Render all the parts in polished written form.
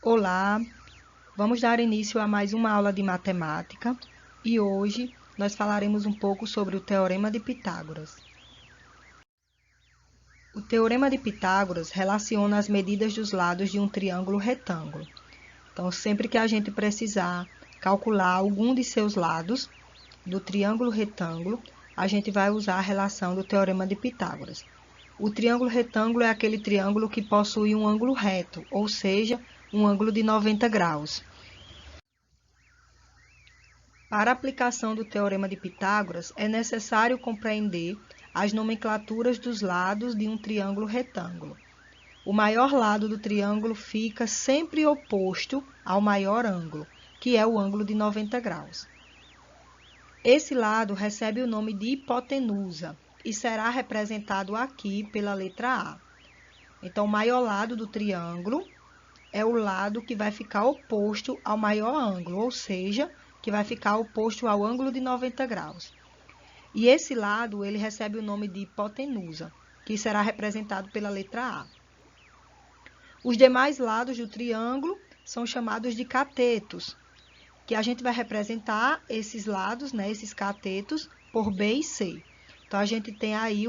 Olá, vamos dar início a mais uma aula de matemática e hoje nós falaremos um pouco sobre o Teorema de Pitágoras. O Teorema de Pitágoras relaciona as medidas dos lados de um triângulo retângulo. Então, sempre que a gente precisar calcular algum de seus lados do triângulo retângulo, a gente vai usar a relação do Teorema de Pitágoras. O triângulo retângulo é aquele triângulo que possui um ângulo reto, ou seja, um ângulo de 90 graus. Para a aplicação do Teorema de Pitágoras, é necessário compreender as nomenclaturas dos lados de um triângulo retângulo. O maior lado do triângulo fica sempre oposto ao maior ângulo, que é o ângulo de 90 graus. Esse lado recebe o nome de hipotenusa e será representado aqui pela letra A. Então, o maior lado do triângulo é o lado que vai ficar oposto ao maior ângulo, ou seja, que vai ficar oposto ao ângulo de 90 graus. E esse lado, ele recebe o nome de hipotenusa, que será representado pela letra A. Os demais lados do triângulo são chamados de catetos, que a gente vai representar esses lados, esses catetos, por B e C. Então, a gente tem aí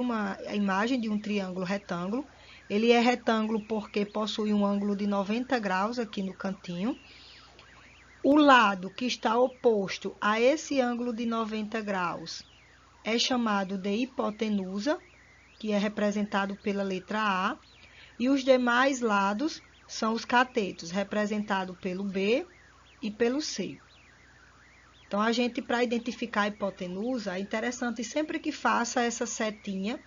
a imagem de um triângulo retângulo. Ele é retângulo porque possui um ângulo de 90 graus aqui no cantinho. O lado que está oposto a esse ângulo de 90 graus é chamado de hipotenusa, que é representado pela letra A, e os demais lados são os catetos, representados pelo B e pelo C. Então, a gente, para identificar a hipotenusa, é interessante sempre que faça essa setinha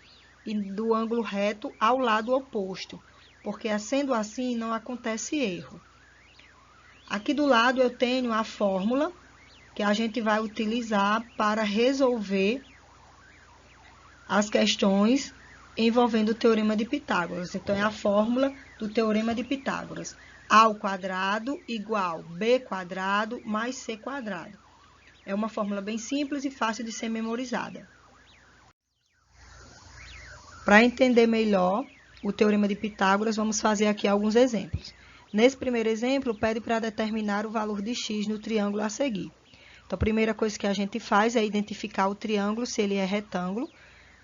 do ângulo reto ao lado oposto, porque sendo assim não acontece erro. Aqui do lado eu tenho a fórmula que a gente vai utilizar para resolver as questões envolvendo o Teorema de Pitágoras. Então, é a fórmula do Teorema de Pitágoras. A ao quadrado igual B quadrado mais C quadrado. É uma fórmula bem simples e fácil de ser memorizada. Para entender melhor o Teorema de Pitágoras, vamos fazer aqui alguns exemplos. Nesse primeiro exemplo, pede para determinar o valor de x no triângulo a seguir. Então, a primeira coisa que a gente faz é identificar o triângulo, se ele é retângulo.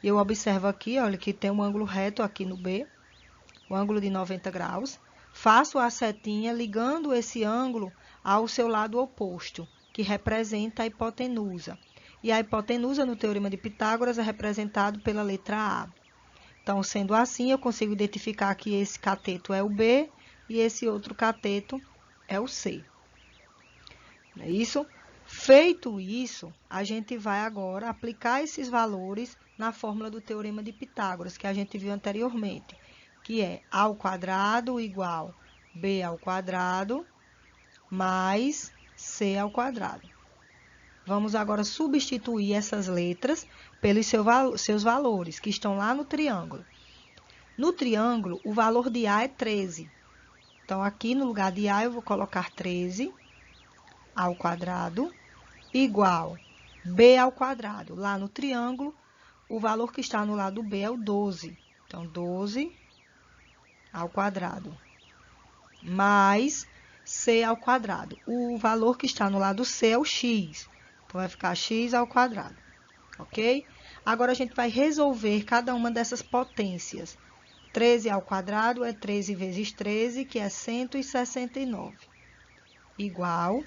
Eu observo aqui, olha, que tem um ângulo reto aqui no B, um ângulo de 90 graus. Faço a setinha ligando esse ângulo ao seu lado oposto, que representa a hipotenusa. E a hipotenusa no Teorema de Pitágoras é representado pela letra A. Então, sendo assim, eu consigo identificar que esse cateto é o B e esse outro cateto é o C. Não é isso? Feito isso, a gente vai agora aplicar esses valores na fórmula do Teorema de Pitágoras, que a gente viu anteriormente, que é A ao quadrado igual B ao quadrado mais C ao quadrado. Vamos agora substituir essas letras pelos seus valores, que estão lá no triângulo. No triângulo, o valor de A é 13. Então, aqui no lugar de A, eu vou colocar 13 ao quadrado igual B ao quadrado. Lá no triângulo, o valor que está no lado B é o 12. Então, 12 ao quadrado mais C ao quadrado. O valor que está no lado C é o x. Então, vai ficar x ao quadrado, ok? Agora, a gente vai resolver cada uma dessas potências. 13 ao quadrado é 13 vezes 13, que é 169, igual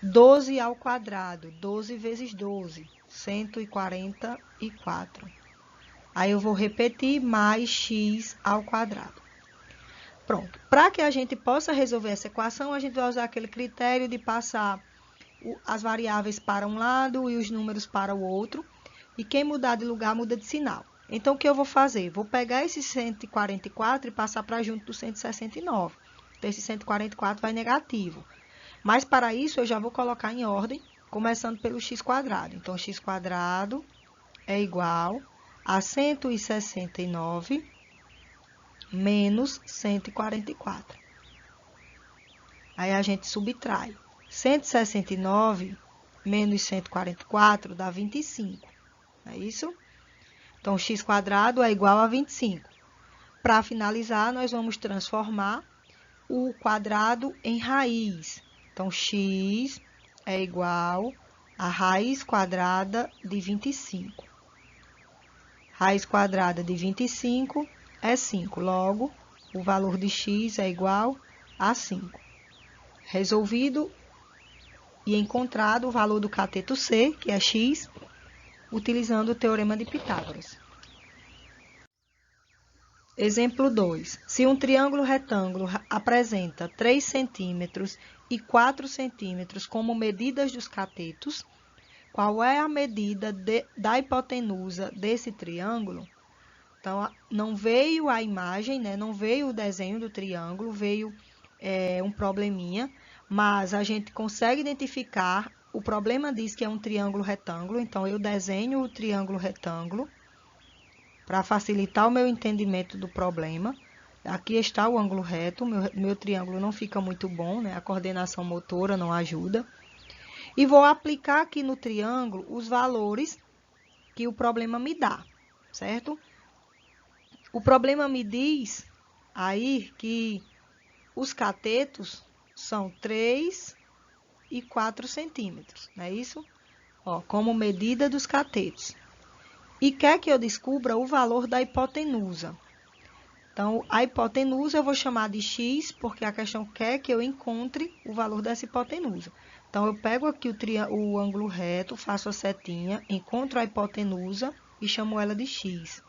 12 ao quadrado, 12 vezes 12, 144. Aí, eu vou repetir, mais x ao quadrado. Pronto. Para que a gente possa resolver essa equação, a gente vai usar aquele critério de passar as variáveis para um lado e os números para o outro. E quem mudar de lugar, muda de sinal. Então, o que eu vou fazer? Vou pegar esse 144 e passar para junto do 169. Então, esse 144 vai negativo. Mas, para isso, eu já vou colocar em ordem, começando pelo x quadrado. Então, x quadrado é igual a 169 menos 144. Aí, a gente subtrai. 169 menos 144 dá 25. Não é isso? Então, x quadrado é igual a 25. Para finalizar, nós vamos transformar o quadrado em raiz. Então, x é igual a raiz quadrada de 25. Raiz quadrada de 25 é 5. Logo, o valor de x é igual a 5. Resolvido e encontrado o valor do cateto C, que é x, utilizando o teorema de Pitágoras. Exemplo 2. Se um triângulo retângulo apresenta 3 centímetros e 4 centímetros como medidas dos catetos, qual é a medida da hipotenusa desse triângulo? Então, não veio a imagem, né? Não veio o desenho do triângulo, veio um probleminha, mas a gente consegue identificar. O problema diz que é um triângulo retângulo, então eu desenho o triângulo retângulo para facilitar o meu entendimento do problema. Aqui está o ângulo reto, meu triângulo não fica muito bom, né? A coordenação motora não ajuda. E vou aplicar aqui no triângulo os valores que o problema me dá, certo? O problema me diz aí que os catetos são 3 e 4 centímetros, não é isso? Ó, como medida dos catetos. E quer que eu descubra o valor da hipotenusa. Então, a hipotenusa eu vou chamar de x, porque a questão quer que eu encontre o valor dessa hipotenusa. Então, eu pego aqui o ângulo reto, faço a setinha, encontro a hipotenusa e chamo ela de x.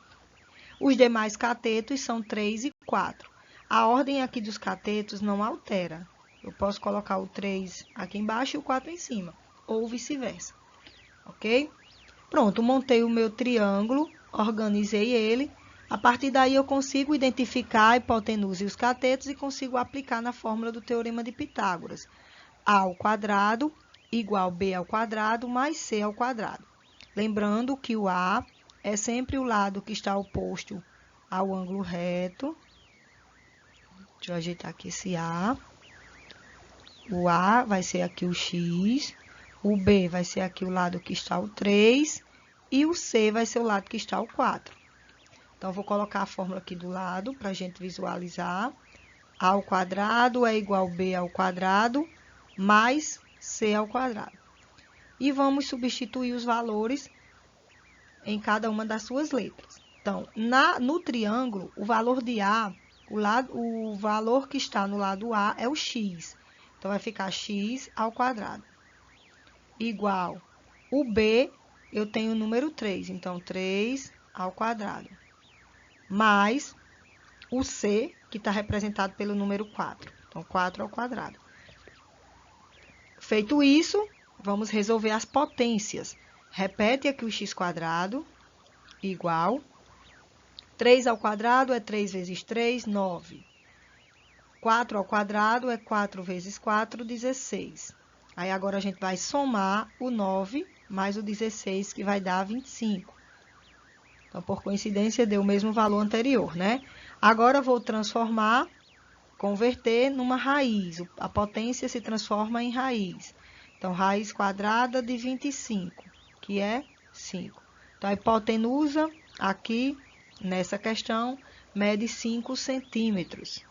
Os demais catetos são 3 e 4. A ordem aqui dos catetos não altera. Eu posso colocar o 3 aqui embaixo e o 4 em cima, ou vice-versa, ok? Pronto, montei o meu triângulo, organizei ele. A partir daí, eu consigo identificar a hipotenusa e os catetos e consigo aplicar na fórmula do teorema de Pitágoras. A ao quadrado igual b ao quadrado mais c ao quadrado. Lembrando que o A é sempre o lado que está oposto ao ângulo reto. Deixa eu ajeitar aqui esse A. O A vai ser aqui o x. O B vai ser aqui o lado que está o 3 e o C vai ser o lado que está o 4. Então, vou colocar a fórmula aqui do lado para a gente visualizar. A ao quadrado é igual a B ao quadrado mais C ao quadrado. E vamos substituir os valores em cada uma das suas letras. Então, no triângulo, o valor de A, o valor que está no lado A é o x. Então, vai ficar x ao quadrado igual o B, eu tenho o número 3, então 3 ao quadrado, mais o C, que está representado pelo número 4, então 4 ao quadrado. Feito isso, vamos resolver as potências. Repete aqui o x quadrado igual 3 ao quadrado é 3 vezes 3, 9. 4 ao quadrado é 4 vezes 4, 16. Aí, agora a gente vai somar o 9 mais o 16, que vai dar 25. Então, por coincidência, deu o mesmo valor anterior, né? Agora, eu vou transformar, converter numa raiz. A potência se transforma em raiz. Então, raiz quadrada de 25, que é 5. Então, a hipotenusa, aqui, nessa questão, mede 5 centímetros.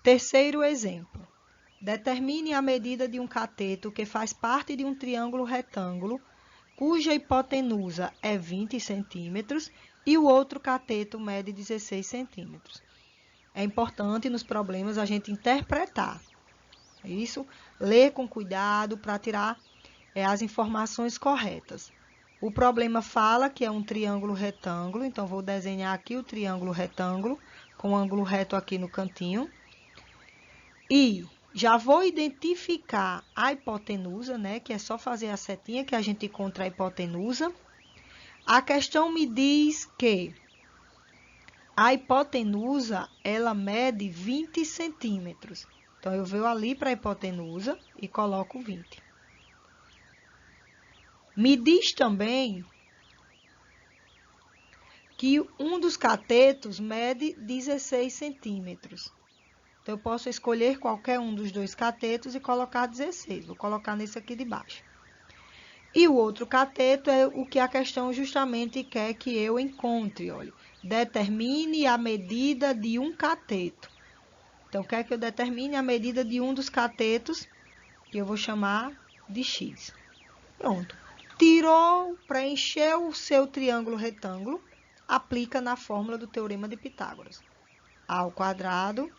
Terceiro exemplo. Determine a medida de um cateto que faz parte de um triângulo retângulo, cuja hipotenusa é 20 centímetros e o outro cateto mede 16 centímetros. É importante nos problemas a gente interpretar. Isso, ler com cuidado para tirar as informações corretas. O problema fala que é um triângulo retângulo, então vou desenhar aqui o triângulo retângulo, com o ângulo reto aqui no cantinho. E já vou identificar a hipotenusa, né? Que é só fazer a setinha que a gente encontra a hipotenusa. A questão me diz que a hipotenusa, ela mede 20 centímetros. Então, eu venho ali para a hipotenusa e coloco 20. Me diz também que um dos catetos mede 16 centímetros. Então, eu posso escolher qualquer um dos dois catetos e colocar 16. Vou colocar nesse aqui de baixo. E o outro cateto é o que a questão justamente quer que eu encontre, olha. determine a medida de um cateto. Então, quer que eu determine a medida de um dos catetos, que eu vou chamar de x. Pronto. Tirou, preencheu o seu triângulo retângulo, aplica na fórmula do Teorema de Pitágoras. A ao quadrado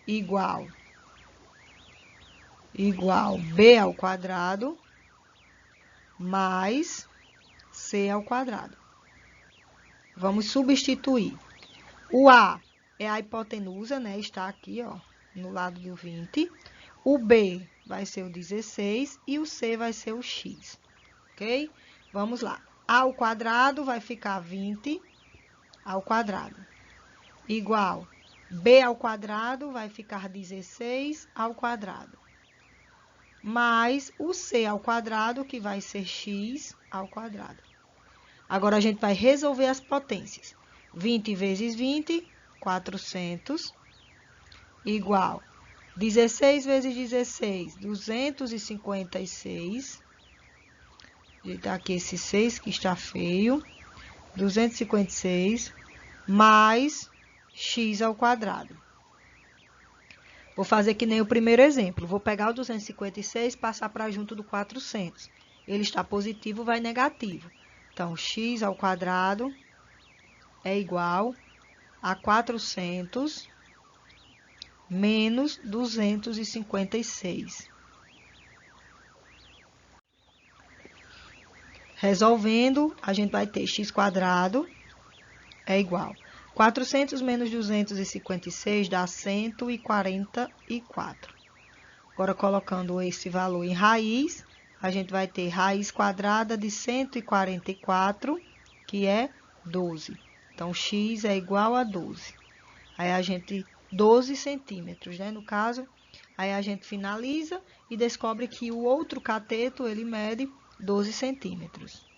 igual b ao quadrado mais c ao quadrado. Vamos substituir. O A é a hipotenusa, né? Está aqui, ó, no lado do 20. O B vai ser o 16 e o C vai ser o x. Ok? Vamos lá. A ao quadrado vai ficar 20 ao quadrado. Igual b ao quadrado vai ficar 16 ao quadrado. Mais o c ao quadrado, que vai ser x ao quadrado. Agora, a gente vai resolver as potências. 20 vezes 20, 400, igual 16 vezes 16, 256. Ajeitar aqui esse 6 que está feio. 256 mais x ao quadrado. Vou fazer que nem o primeiro exemplo. Vou pegar o 256 e passar para junto do 400. Ele está positivo, vai negativo. Então, x ao quadrado é igual a 400 menos 256. Resolvendo, a gente vai ter x quadrado é igual. 400 menos 256 dá 144. Agora, colocando esse valor em raiz, a gente vai ter raiz quadrada de 144, que é 12. Então, x é igual a 12. Aí, a gente, 12 centímetros, né? No caso, aí a gente finaliza e descobre que o outro cateto, ele mede 12 centímetros.